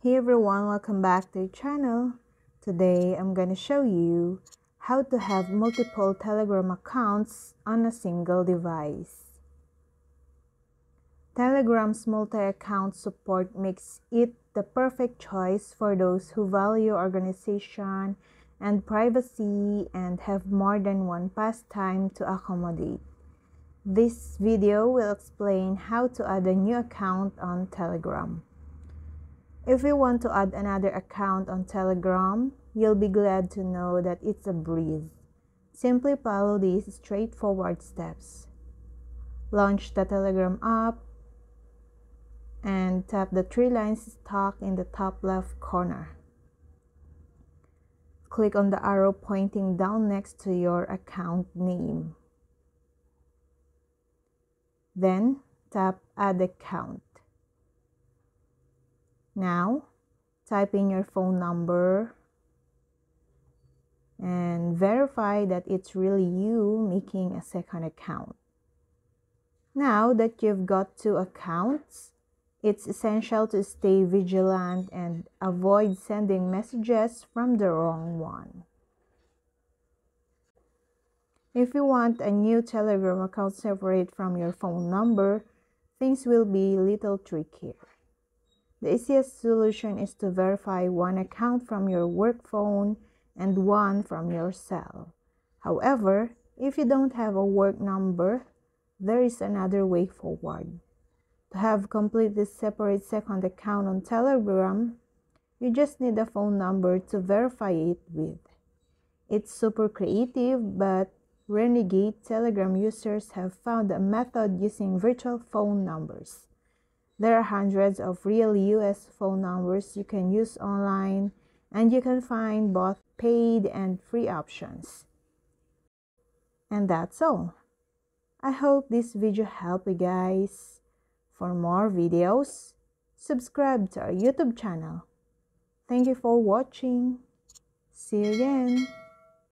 Hey everyone, welcome back to the channel. Today I'm going to show you how to have multiple Telegram accounts on a single device. Telegram's multi-account support makes it the perfect choice for those who value organization and privacy and have more than one pastime to accommodate. This video will explain how to add a new account on Telegram. If you want to add another account on Telegram, you'll be glad to know that it's a breeze. Simply follow these straightforward steps. Launch the Telegram app and tap the three lines stuck in the top left corner. Click on the arrow pointing down next to your account name. Then tap Add Account. Now, type in your phone number and verify that it's really you making a second account. Now that you've got two accounts, it's essential to stay vigilant and avoid sending messages from the wrong one. If you want a new Telegram account separate from your phone number, things will be a little trickier. The easiest solution is to verify one account from your work phone and one from your cell. However, if you don't have a work number, there is another way forward. To have completely separate second account on Telegram, you just need a phone number to verify it with. It's super creative, but renegade Telegram users have found a method using virtual phone numbers. There are hundreds of real US phone numbers you can use online, and you can find both paid and free options. And that's all. I hope this video helped you guys. For more videos, subscribe to our YouTube channel. Thank you for watching. See you again.